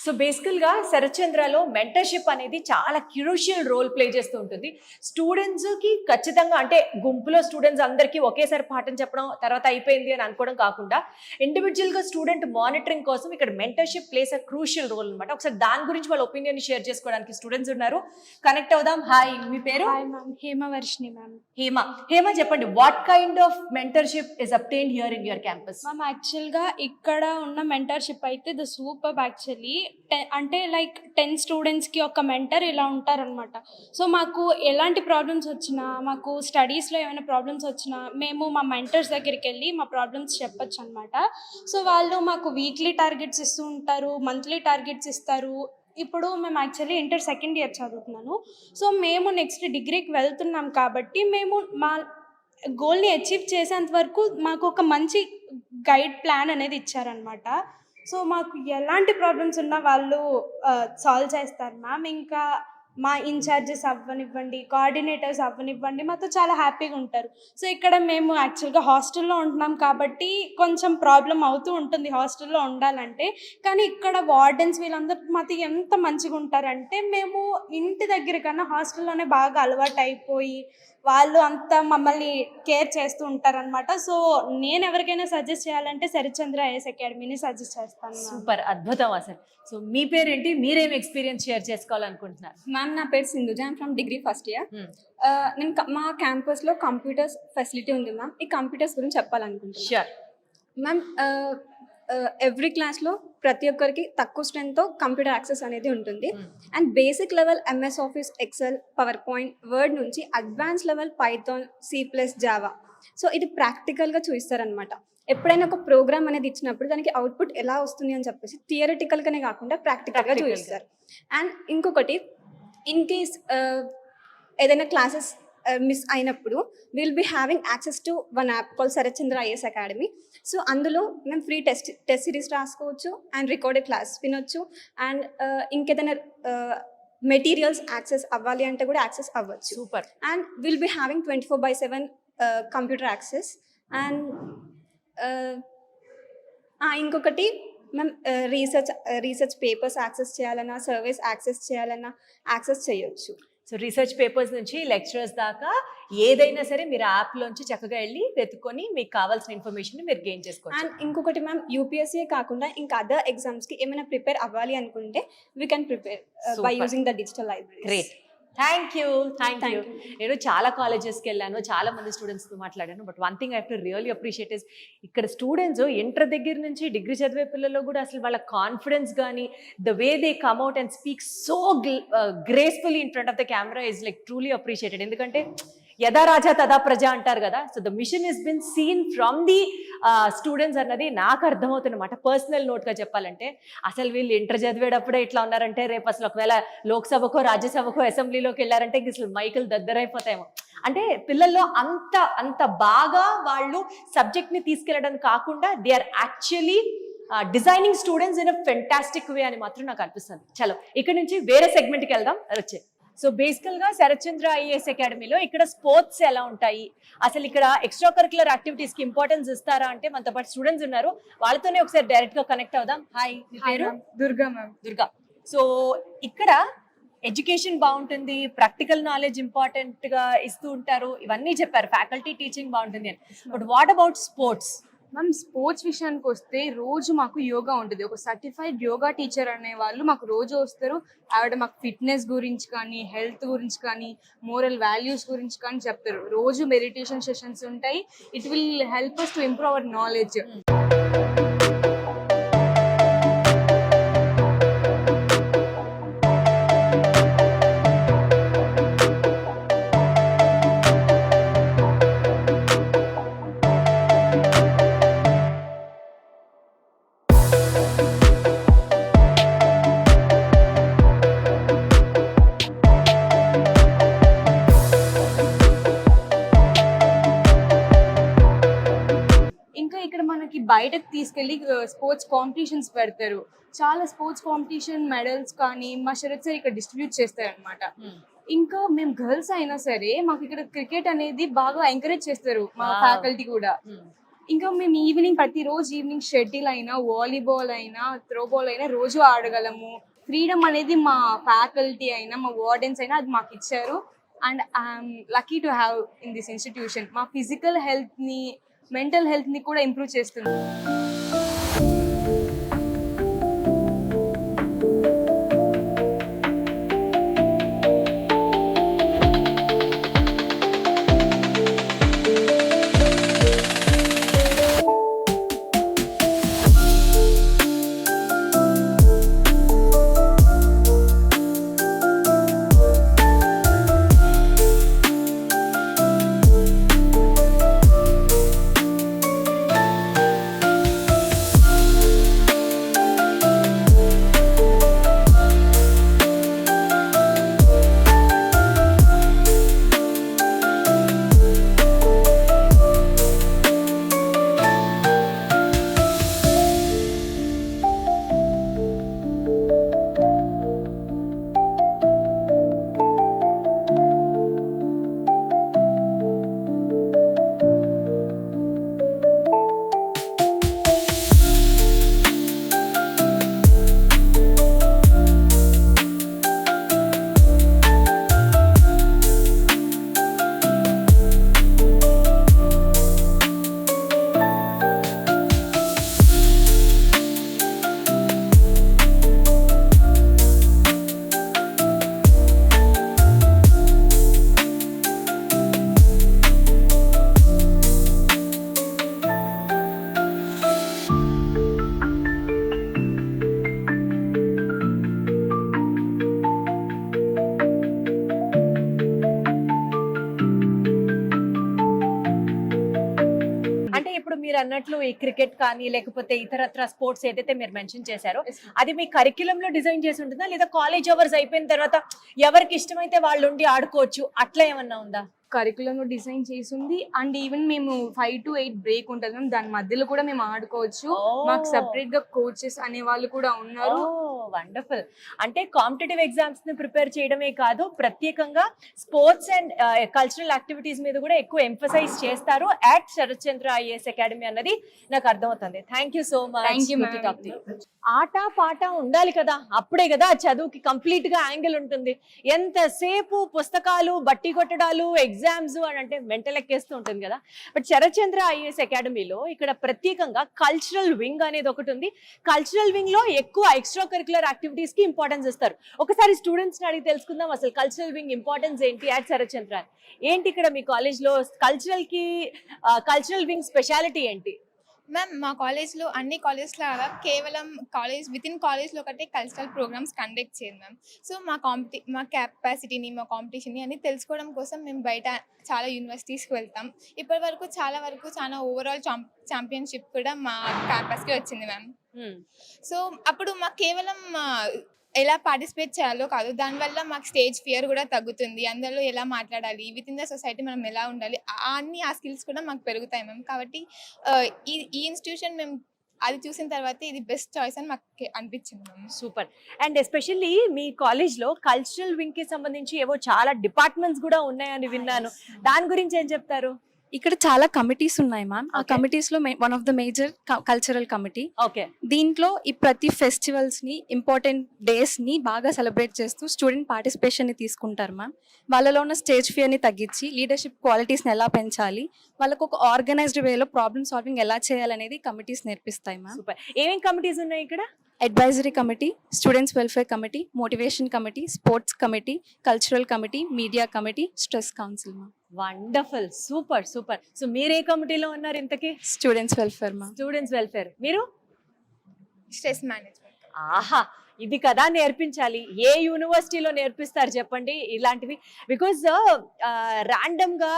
సో బేసికల్గా శరత్చంద్రలో మెంటర్షిప్ అనేది చాలా క్రూషియల్ రోల్ ప్లే చేస్తూ ఉంటుంది. స్టూడెంట్స్కి ఖచ్చితంగా, అంటే గుంపులో స్టూడెంట్స్ అందరికీ ఒకేసారి పాఠం చెప్పడం తర్వాత అయిపోయింది అని అనుకోవడం కాకుండా ఇండివిజువల్గా స్టూడెంట్ మానిటరింగ్ కోసం ఇక్కడ mentorship place a crucial role అనమాట. ఒకసారి దాని గురించి వాళ్ళ ఒపీనియన్ షేర్ చేసుకోవడానికి స్టూడెంట్స్ ఉన్నారు. కనెక్ట్ అవుదాం. హాయ్, మీ పేరు? Hi ma'am, Hemavarshini ma'am. Hema చెప్పండి, what kind of mentorship is obtained here in your campus? Ma'am యాక్చువల్గా ఇక్కడ ఉన్న మెంటర్షిప్ అయితే ద సూపర్ యాక్చువల్లీ. అంటే లైక్ 10 స్టూడెంట్స్కి ఒక మెంటర్ ఇలా ఉంటారనమాట. సో మాకు ఎలాంటి ప్రాబ్లమ్స్ వచ్చినా, మాకు స్టడీస్లో ఏమైనా ప్రాబ్లమ్స్ వచ్చినా మేము మా మెంటర్స్ దగ్గరికి వెళ్ళి మా ప్రాబ్లమ్స్ చెప్పొచ్చు అనమాట. సో వాళ్ళు మాకు వీక్లీ టార్గెట్స్ ఇస్తూ ఉంటారు, మంత్లీ టార్గెట్స్ ఇస్తారు. ఇప్పుడు మేము యాక్చువల్లీ ఇంటర్ సెకండ్ ఇయర్ చదువుతున్నాను. సో మేము నెక్స్ట్ డిగ్రీకి వెళ్తున్నాం కాబట్టి మేము మా గోల్ని అచీవ్ చేసేంత వరకు మాకు ఒక మంచి గైడ్ ప్లాన్ అనేది ఇచ్చారనమాట. సో మాకు ఎలాంటి ప్రాబ్లమ్స్ ఉన్నా వాళ్ళు సాల్వ్ చేస్తారు మ్యామ్. ఇంకా మా ఇన్ఛార్జెస్ అవ్వనివ్వండి, కోఆర్డినేటర్స్ అవ్వనివ్వండి, మాతో చాలా హ్యాపీగా ఉంటారు. సో ఇక్కడ మేము యాక్చువల్గా హాస్టల్లో ఉంటున్నాం కాబట్టి కొంచెం ప్రాబ్లం అవుతూ ఉంటుంది హాస్టల్లో ఉండాలంటే. కానీ ఇక్కడ వార్డెన్స్ వీళ్ళందరూ మాతో ఎంత మంచిగా ఉంటారంటే మేము ఇంటి దగ్గర కన్నా హాస్టల్లోనే బాగా అలవాటు అయిపోయి వాళ్ళు అంతా మమ్మల్ని కేర్ చేస్తూ ఉంటారనమాట. సో నేను ఎవరికైనా సజెస్ట్ చేయాలంటే శరత్చంద్ర ఐఏఎస్ అకాడమీని సజెస్ట్ చేస్తాను మ్యామ్. సూపర్, అద్భుతం అసలు. సో మీ పేరేంటి, మీరేం ఎక్స్పీరియన్స్ షేర్ చేసుకోవాలనుకుంటున్నారు? మ్యామ్ నా పేరు Sindhuja, I'm from degree first year. Hmm. నేను మా క్యాంపస్లో కంప్యూటర్స్ ఫెసిలిటీ ఉంది మ్యామ్. ఈ కంప్యూటర్స్ గురించి చెప్పాలనుకుంటున్నాను షూర్. మ్యామ్. ఎవ్రీ క్లాస్లో ప్రతి ఒక్కరికి తక్కువ స్ట్రెంగ్తో కంప్యూటర్ యాక్సెస్ అనేది ఉంటుంది. And basic level MS Office, Excel, PowerPoint, Word నుంచి advance level Python, C++, Java. So ఇది ప్రాక్టికల్గా చూపిస్తారనమాట. ఎప్పుడైనా ఒక ప్రోగ్రామ్ అనేది ఇచ్చినప్పుడు దానికి అవుట్పుట్ ఎలా వస్తుంది అని చెప్పేసి థియరిటికల్గానే కాకుండా ప్రాక్టికల్గా చూపిస్తారు. అండ్ ఇంకొకటి, ఇన్ కేస్ ఏదైనా క్లాసెస్ మిస్ అయినప్పుడు will be having access to one app call Sharathchandra IAS academy. So అందులో మేము ఫ్రీ టెస్ట్ సిరీస్ రాసుకోవచ్చు అండ్ రికార్డెడ్ క్లాస్ వినొచ్చు. అండ్ ఇంకేదైనా మెటీరియల్స్ యాక్సెస్ అవ్వాలి అంటే కూడా యాక్సెస్ అవ్వచ్చు. Super. And will be having 24/7 computer access. And ఇంకొకటి మేము రీసెర్చ్ పేపర్స్ యాక్సెస్ చేయాలన్నా, సర్వేస్ యాక్సెస్ చేయాలన్నా యాక్సెస్ చేయొచ్చు. సో రీసెర్చ్ పేపర్స్ నుంచి లెక్చరర్స్ దాకా ఏదైనా సరే మీరు యాప్లోంచి చక్కగా వెళ్ళి వెతుకొని మీకు కావాల్సిన ఇన్ఫర్మేషన్ మీరు గెయిన్ చేసుకోవచ్చు. అండ్ ఇంకొకటి మ్యామ్, యూపీఎస్సీ కాకుండా ఇంకా అదర్ ఎగ్జామ్స్కి ఏమైనా ప్రిపేర్ అవ్వాలి అనుకుంటే we can prepare by using the digital library. Great, thank you. నేను చాలా కాలేజెస్కి వెళ్ళాను, చాలా మంది స్టూడెంట్స్తో మాట్లాడాను. But one thing I have to really appreciate is ఇక్కడ స్టూడెంట్స్ ఇంటర్ దగ్గర నుంచి డిగ్రీ చదివే పిల్లల్లో కూడా అసలు వాళ్ళ కాన్ఫిడెన్స్ కానీ the way they come out and speak so gracefully in front of the camera is like truly appreciated. ఎందుకంటే యదా రాజా తదా ప్రజ అంటారు కదా. So the mission is been seen from the students అన్నది నాకు అర్థమవుతుందన్నమాట. పర్సనల్ నోట్గా చెప్పాలంటే అసలు వీళ్ళు ఇంటర్ చదివేటప్పుడే ఇట్లా ఉన్నారంటే రేపు అసలు ఒకవేళ లోక్సభకో రాజ్యసభకో అసెంబ్లీలోకి వెళ్ళారంటే అసలు మైకులు దద్దరైపోతాయేమో. అంటే పిల్లల్లో అంత బాగా వాళ్ళు సబ్జెక్ట్ని తీసుకెళ్ళడం కాకుండా they are actually designing students in a fantastic way అని మాత్రం నాకు అనిపిస్తుంది. చలో ఇక్కడ నుంచి వేరే సెగ్మెంట్కి వెళ్దాం. వచ్చే సో బేసికల్గా శరత్చంద్ర ఐఏఎస్ అకాడమీలో ఇక్కడ స్పోర్ట్స్ ఎలా ఉంటాయి, అసలు ఇక్కడ ఎక్స్ట్రా కరిక్యులర్ యాక్టివిటీస్కి ఇంపార్టెన్స్ ఇస్తారా అంటే మనతో పాటు స్టూడెంట్స్ ఉన్నారు, వాళ్ళతోనే ఒకసారి డైరెక్ట్గా కనెక్ట్ అవుదాం. హాయ్, మీ పేరు? దుర్గా మ్యామ్. దుర్గా. సో ఇక్కడ ఎడ్యుకేషన్ బాగుంటుంది, ప్రాక్టికల్ నాలెడ్జ్ ఇంపార్టెంట్గా ఇస్తూ ఉంటారు, ఇవన్నీ చెప్పారు, ఫ్యాకల్టీ టీచింగ్ బాగుంటుంది అని. But what about sports? Ma'am sports విషయానికి వస్తే రోజు మాకు యోగా ఉంటుంది. ఒక సర్టిఫైడ్ యోగా టీచర్ అనే వాళ్ళు మాకు రోజు వస్తారు. ఆవిడ మాకు ఫిట్నెస్ గురించి కానీ, హెల్త్ గురించి కానీ, మోరల్ వాల్యూస్ గురించి కానీ చెప్తారు. రోజు మెడిటేషన్ సెషన్స్ ఉంటాయి. It will help us to improve our knowledge. బయటకు తీసుకెళ్ళి స్పోర్ట్స్ కాంపిటీషన్స్ పెడతారు. చాలా స్పోర్ట్స్ కాంపిటీషన్ మెడల్స్ కానీ మా శరత్ సార్ ఇక్కడ డిస్ట్రిబ్యూట్ చేస్తారనమాట. ఇంకా మేము గర్ల్స్ అయినా సరే మాకు ఇక్కడ క్రికెట్ అనేది బాగా ఎంకరేజ్ చేస్తారు మా ఫ్యాకల్టీ కూడా. ఇంకా మేము ప్రతిరోజు ఈవినింగ్ షటిల్ అయినా, వాలీబాల్ అయినా, త్రోబాల్ అయినా రోజు ఆడగలము. ఫ్రీడమ్ అనేది మా ఫ్యాకల్టీ అయినా, మా వార్డెన్స్ అయినా అది మాకు ఇచ్చారు. And I'm lucky to have in this institution. మా ఫిజికల్ హెల్త్ని, మెంటల్ హెల్త్ని కూడా ఇంప్రూవ్ చేస్తుంది. ఇప్పుడు మీరు అన్నట్లు ఈ క్రికెట్ కానీ లేకపోతే ఇతరత్ర స్పోర్ట్స్ ఏదైతే మీరు మెన్షన్ చేశారో అది మీ కరిక్యులం లో డిజైన్ చేసి ఉంటుందా, లేదా కాలేజ్ అవర్స్ అయిపోయిన తర్వాత ఎవరికి ఇష్టమైతే వాళ్ళు ఉండి ఆడుకోవచ్చు అట్లా ఏమన్నా ఉందా? కరికులంలో డిజైన్ చేసి ఉంది. అండ్ ఈవెన్ మేము 5 to 8 బ్రేక్ ఉంటుంది మ్యామ్, దాని మధ్యలో కూడా మేము ఆడుకోవచ్చు. మాకు సెపరేట్ గా కోచెస్ అనే వాళ్ళు కూడా ఉన్నారు. వండర్ఫుల్. అంటే కాంపిటేటివ్ ఎగ్జామ్స్ ని ప్రిపేర్ చేయడమే కాదు, ప్రత్యేకంగా స్పోర్ట్స్ అండ్ కల్చరల్ యాక్టివిటీస్ మీద కూడా ఎక్కువ ఎంఫసైజ్ చేస్తారు at Sarath Chandra IAS academy అన్నది నాకు అర్థమవుతుంది. Thank you so much. Thank you, ma'am. ఆట పాట ఉండాలి కదా, అప్పుడే కదా చదువుకి కంప్లీట్ గా యాంగిల్ ఉంటుంది. ఎంతసేపు పుస్తకాలు బట్టి కొట్టడాలు ఎగ్జామ్స్ అని అంటే మెంటల్ ఎక్కేస్తూ ఉంటుంది కదా. బట్ శరత్ చంద్ర ఐఏఎస్ అకాడమీలో ఇక్కడ ప్రత్యేకంగా కల్చరల్ వింగ్ అనేది ఒకటి ఉంది. కల్చరల్ వింగ్ లో ఎక్కువ ఎక్స్ట్రా కరిక్యులర్ యాక్టివిటీస్ కి ఇంపార్టెన్స్ ఇస్తారు. ఒకసారి స్టూడెంట్స్ ని అడిగి తెలుసుకుందాం అసలు కల్చరల్ వింగ్ ఇంపార్టెన్స్ ఏంటి అట్ శరత్ చంద్ర. ఏంటి ఇక్కడ మీ కాలేజ్ లో కల్చరల్ వింగ్ స్పెషాలిటీ ఏంటి? మ్యామ్ మా కాలేజ్లో అన్ని కాలేజ్ లాగా కేవలం విత్ ఇన్ కాలేజ్లో ఒకటే కల్చరల్ ప్రోగ్రామ్స్ కండక్ట్ చేయదు మ్యామ్. సో మా కెపాసిటీని, మా కాంపిటీషన్ని అన్ని తెలుసుకోవడం కోసం మేము బయట చాలా యూనివర్సిటీస్కి వెళ్తాం. ఇప్పటి వరకు చాలా ఓవరాల్ ఛాంపియన్షిప్ కూడా మా క్యాంపస్కి వచ్చింది మ్యామ్. సో అప్పుడు మాకు కేవలం ఎలా పార్టిసిపేట్ చేయాలో కాదు, దానివల్ల మాకు స్టేజ్ ఫియర్ కూడా తగ్గుతుంది. అందులో ఎలా మాట్లాడాలి, విత్ ఇన్ ద సొసైటీ మనం ఎలా ఉండాలి, ఆ స్కిల్స్ కూడా మాకు పెరుగుతాయి మ్యామ్. కాబట్టి ఈ ఇన్స్టిట్యూషన్ మేము అది చూసిన తర్వాత ఇది బెస్ట్ చాయిస్ అని మాకు అనిపించింది ma'am. Super. And especially me college లో కల్చరల్ వింగ్ కి సంబంధించి ఏవో చాలా డిపార్ట్మెంట్స్ కూడా ఉన్నాయని విన్నాను. దాని గురించి ఏం చెప్తారు? ఇక్కడ చాలా కమిటీస్ ఉన్నాయి మ్యామ్. ఆ కమిటీస్ లో one of the major cultural committee. Okay. దీంట్లో ఈ ప్రతి ఫెస్టివల్స్ ని, ఇంపార్టెంట్ డేస్ ని బాగా సెలబ్రేట్ చేస్తూ స్టూడెంట్ పార్టిసిపేషన్ ని తీసుకుంటారు మ్యామ్. వాళ్ళలో ఉన్న స్టేజ్ ఫియర్ ని తగ్గించి లీడర్షిప్ క్వాలిటీస్ ని ఎలా పెంచాలి, వాళ్ళకు ఒక ఆర్గనైజ్డ్ వేలో ప్రాబ్లమ్ సాల్వింగ్ ఎలా చేయాలనేది కమిటీస్ నేర్పిస్తాయి మ్యామ్. సూపర్. ఏమేం కమిటీస్ ఉన్నాయి ఇక్కడ? Advisory committee, students welfare committee, motivation committee, sports committee, cultural committee, media committee, stress council ma'am. Wonderful. Super. So మీరే కమిటీలో ఉన్నారు ఇంతకీ? Students welfare ma'am. Students welfare. మీరు? Stress management. ఆహా, ఇది కదా నేర్పించాలి. ఏ యూనివర్సిటీలో నేర్పిస్తారు చెప్పండి ఇలాంటివి? బికాజ్ ర్యాండమ్ గా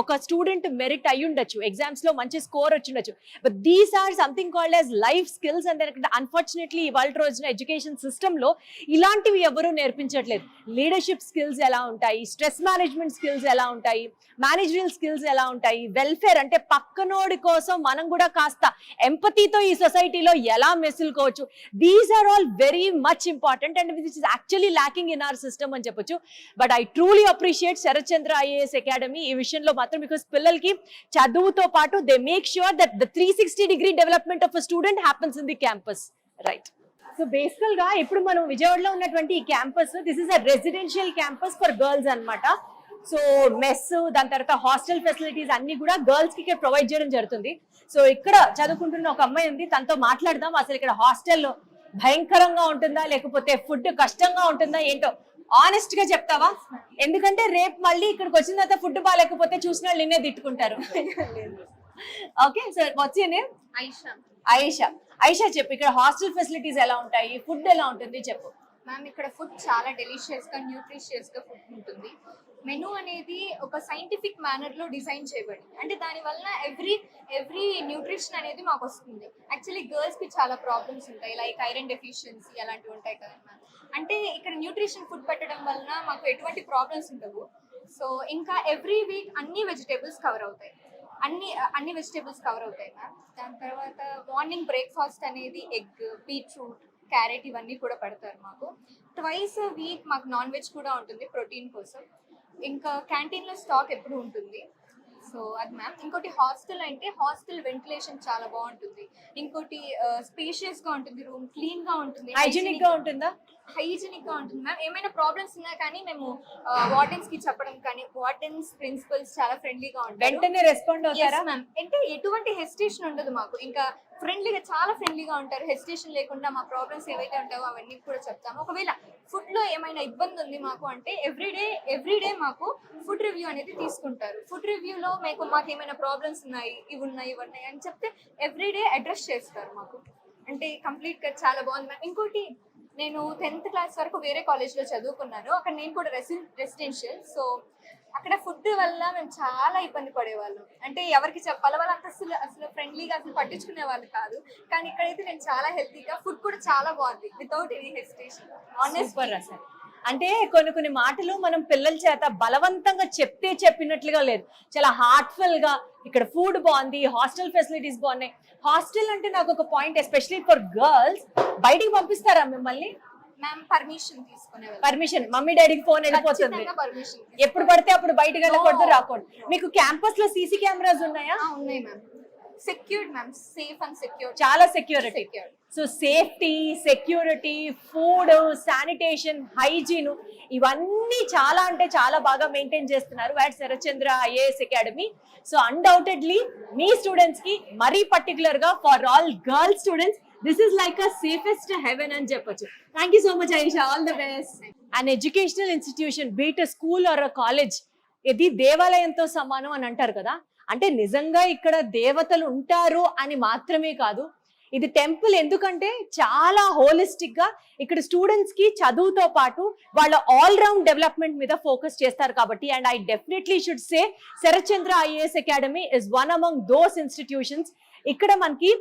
ఒక స్టూడెంట్ మెరిట్ అయి ఉండొచ్చు, ఎగ్జామ్స్ లో మంచి స్కోర్ వచ్చి ఉండొచ్చు, but these or something called as life skills. And unfortunately ఇవాళ రోజున ఎడ్యుకేషన్ సిస్టమ్ లో ఇలాంటివి ఎవరూ నేర్పించట్లేదు. లీడర్షిప్ స్కిల్స్ ఎలా ఉంటాయి, స్ట్రెస్ మేనేజ్మెంట్ స్కిల్స్ ఎలా ఉంటాయి, మేనేజరియల్ స్కిల్స్ ఎలా ఉంటాయి, వెల్ఫేర్ అంటే పక్కనోడి కోసం మనం కూడా కాస్త ఎంపతితో ఈ సొసైటీలో ఎలా మెసులుకోవచ్చు, these are all very much important and which is actually lacking in our system అని చెప్పొచ్చు. But I truly appreciate Sharath Chandra IAS academy ఈ విషయంలో మాత్రం, బికాస్ పిల్లలకి చదువుతో పాటు they make sure that the 360-degree development of a student happens in the campus, right? So బేసికల్ గా ఇప్పుడు మనం విజయవాడలో ఉన్నటువంటి ఈ campus, this is a residential campus for girls అన్నమాట. సో మెస్, దాని తర్వాత హాస్టల్ ఫెసిలిటీస్ అన్ని కూడా గర్ల్స్ కి ఇక్కడ ప్రొవైడ్ చేయడం జరుగుతుంది. సో ఇక్కడ చదువుకుంటున్న ఒక అమ్మాయి ఉంది, తనతో మాట్లాడదాం. అసలు ఇక్కడ హాస్టల్ భయంకరంగా ఉంటుందా, లేకపోతే ఫుడ్ కష్టంగా ఉంటుందా ఏంటో ఆనెస్ట్ గా చెప్తావా? ఎందుకంటే రేపు మళ్ళీ ఇక్కడికి వచ్చిన తర్వాత ఫుడ్ బాగాలేకపోతే చూసిన వాళ్ళు నిన్నే తిట్టుకుంటారు. Okay sir, what's your name? Aisha చెప్పు, ఇక్కడ హాస్టల్ ఫెసిలిటీస్ ఎలా ఉంటాయి, ఫుడ్ ఎలా ఉంటుంది చెప్పు. మ్యామ్ ఇక్కడ ఫుడ్ చాలా డెలిషియస్గా, న్యూట్రిషియస్గా ఫుడ్ ఉంటుంది. మెనూ అనేది ఒక సైంటిఫిక్ మేనర్లో డిజైన్ చేయబడి, అంటే దానివల్ల ఎవ్రీ న్యూట్రిషన్ అనేది మాకు వస్తుంది. యాక్చువల్లీ గర్ల్స్కి చాలా ప్రాబ్లమ్స్ ఉంటాయి, లైక్ ఐరన్ డెఫిషియన్సీ అలాంటివి ఉంటాయి కదా మ్యామ్. అంటే ఇక్కడ న్యూట్రిషన్ ఫుడ్ పెట్టడం వలన మాకు ఎటువంటి ప్రాబ్లమ్స్ ఉండవు. సో ఇంకా ఎవ్రీ వీక్ అన్ని వెజిటేబుల్స్ కవర్ అవుతాయి మ్యామ్. దాని తర్వాత మార్నింగ్ బ్రేక్ఫాస్ట్ అనేది ఎగ్, బీట్రూట్, క్యారెట్ ఇవన్నీ కూడా పెడతారు మాకు. ట్వైస్ అ వీక్ మాకు నాన్ వెజ్ కూడా ఉంటుంది ప్రోటీన్ కోసం. ఇంకా క్యాంటీన్లో స్టాక్ ఎప్పుడు ఉంటుంది. సో అది మ్యామ్. ఇంకోటి హాస్టల్ అంటే హాస్టల్ వెంటిలేషన్ చాలా బాగుంటుంది. ఇంకోటి స్పేషియస్గా ఉంటుంది, రూమ్ క్లీన్గా ఉంటుంది, హైజీనిక్గా ఉంటుందా? హైజీనిక్గా ఉంటుంది మ్యామ్. ఏమైనా ప్రాబ్లమ్స్ ఉన్నా కానీ మేము వార్డెన్స్కి చెప్పడం కానీ, వార్డెన్స్ ప్రిన్సిపల్స్ చాలా ఫ్రెండ్లీగా ఉంటారు, వెంటనే రెస్పాండ్ అవుతారా మ్యామ్? అంటే ఎటువంటి హెసిటేషన్ ఉండదు మాకు. ఇంకా చాలా ఫ్రెండ్లీగా ఉంటారు. హెసిటేషన్ లేకుండా మా ప్రాబ్లమ్స్ ఏవైతే ఉంటాయో అవన్నీ కూడా చెప్తాము. ఒకవేళ ఫుడ్లో ఏమైనా ఇబ్బంది ఉంది మాకు అంటే ఎవ్రీడే మాకు ఫుడ్ రివ్యూ అనేది తీసుకుంటారు. ఫుడ్ రివ్యూలో మాకు ఏమైనా ప్రాబ్లమ్స్ ఉన్నాయి, ఇవి ఉన్నాయి అని చెప్తే ఎవ్రీడే అడ్రస్ చేస్తారు మాకు. అంటే కంప్లీట్గా చాలా బాగుంది మ్యామ్. ఇంకోటి, నేను 10th క్లాస్ వరకు వేరే కాలేజ్లో చదువుకున్నాను. అక్కడ నేను కూడా రెసిడెన్షియల్. సో అక్కడ ఫుడ్ వల్ల మేము చాలా ఇబ్బంది పడేవాళ్ళం. అంటే ఎవరికి చెప్పాలి, వాళ్ళు అంత అసలు ఫ్రెండ్లీగా అసలు పట్టించుకునే వాళ్ళు కాదు. కానీ ఇక్కడైతే నేను చాలా హెల్తీగా, ఫుడ్ కూడా చాలా బాగుంది వితౌట్ ఎనీ హెసిటేషన్. సూపర్ అసలు. అంటే కొన్ని మాటలు మనం పిల్లల చేత బలవంతంగా చెప్పినట్లుగా లేదు, చాలా హార్ట్ఫుల్ గా. ఇక్కడ ఫుడ్ బాగుంది, హాస్టల్ ఫెసిలిటీస్ బాగున్నాయి. హాస్టల్ అంటే నాకు ఒక పాయింట్, ఎస్పెషలీ ఫర్ గర్ల్స్, బయటికి పంపిస్తారా మిమ్మల్ని? మ్యామ్ పర్మిషన్ తీసుకునే పర్మిషన్, మమ్మీ డాడీకి ఫోన్ వెళ్ళిపోతుంది, పర్మిషన్ ఎప్పుడు పడితే అప్పుడు బయటకు వెళ్ళకూడదు, రాకూడదు. మీకు క్యాంపస్ లో సీసీ కెమెరాస్ ఉన్నాయా? ఉన్నాయి ma'am. Secured ma'am, safe and secure, చాలా security. So safety, security, food, sanitation, hygiene, ఇవన్నీ చాలా అంటే చాలా బాగా మెయింటైన్ చేస్తున్నారు at Sharathchandra IAS academy. So undoubtedly మీ స్టూడెంట్స్ కి, మరీ పర్టికులర్ గా for all girl students, this is like a safest haven అని చెప్పొచ్చు. Thank you so much Aisha, all the best. An educational institution, be it school or college, ఇది దేవాలయంతో సమానం అని అంటారు కదా. అంటే నిజంగా ఇక్కడ దేవతలు ఉంటారు అని మాత్రమే కాదు, ఇది టెంపుల్. ఎందుకంటే చాలా హోలిస్టిక్ గా ఇక్కడ స్టూడెంట్స్ కి చదువుతో పాటు వాళ్ళ ఆల్ రౌండ్ డెవలప్మెంట్ మీద ఫోకస్ చేస్తారు కాబట్టి. And I definitely should say Sarath Chandra IAS academy is one among those institutions. ఇక్కడ మనకి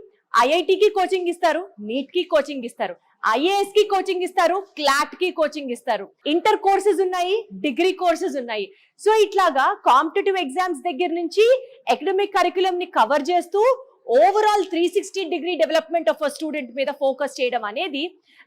ఐఐటికి కోచింగ్ ఇస్తారు, నీట్ కి కోచింగ్ ఇస్తారు, ఐఏఎస్ కి కోచింగ్ ఇస్తారు, క్లాట్ కి కోచింగ్ ఇస్తారు, ఇంటర్ కోర్సెస్ ఉన్నాయి, డిగ్రీ కోర్సెస్ ఉన్నాయి. సో ఇట్లాగా కాంపిటేటివ్ ఎగ్జామ్స్ దగ్గర నుంచి అకాడమిక్ కరికులం ని కవర్ చేస్తూ overall 360 degree development of a student మీద ఫోకస్ చేయడం అనేది.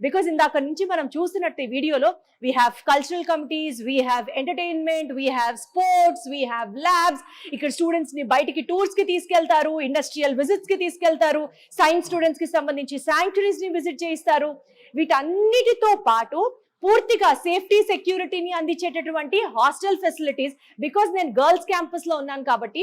బికాస్ ఇందాక నుంచి మనం చూస్తున్నట్టు ఈ వీడియోలో we have cultural committees, we have entertainment, we have sports, we have labs. ఇక్కడ స్టూడెంట్స్ ని బయటికి టూర్స్ కి తీసుకెళ్తారు, ఇండస్ట్రియల్ విజిట్స్ కి తీసుకెళ్తారు, సైన్స్ స్టూడెంట్స్ కి సంబంధించి శాంక్చురీస్ ని విజిట్ చేయిస్తారు. వీటన్నిటితో పాటు పూర్తిగా సేఫ్టీ, సెక్యూరిటీని అందించేటటువంటి హాస్టల్ ఫెసిలిటీస్. బికాస్ నేను గర్ల్స్ క్యాంపస్ లో ఉన్నాను కాబట్టి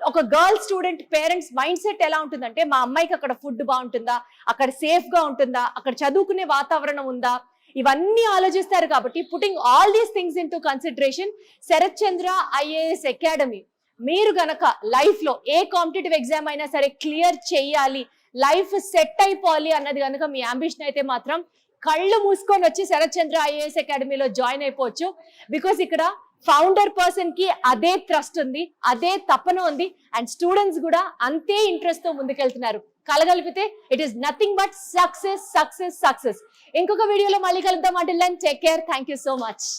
ఒక girl student parents mind set ఎలా ఉంటుందంటే, మా అమ్మాయికి అక్కడ ఫుడ్ బాగుంటుందా, అక్కడ సేఫ్ గా ఉంటుందా, అక్కడ చదువుకునే వాతావరణం ఉందా, ఇవన్నీ ఆలోచిస్తారు. కాబట్టి putting all these things into consideration, Sarath Chandra IAS academy, మీరు గనక లైఫ్ లో ఏ కాంపిటేటివ్ ఎగ్జామ్ అయినా సరే క్లియర్ చేయాలి, లైఫ్ సెట్ అయిపోవాలి అన్నది కనుక మీ అంబిషన్ అయితే మాత్రం కళ్ళు మూసుకొని వచ్చి శరత్చంద్ర ఐఏఎస్ అకాడమీలో జాయిన్ అయిపోవచ్చు. బికాస్ ఇక్కడ ఫౌండర్ పర్సన్ కి అదే ట్రస్ట్ ఉంది, అదే తపన ఉంది, అండ్ స్టూడెంట్స్ కూడా అంతే ఇంట్రెస్ట్ తో ముందుకెళ్తున్నారు. కలగలిపితే it is nothing but success, success, success. ఇంకొక వీడియోలో మళ్ళీ కలుద్దాం. అంటే take care, thank you so much.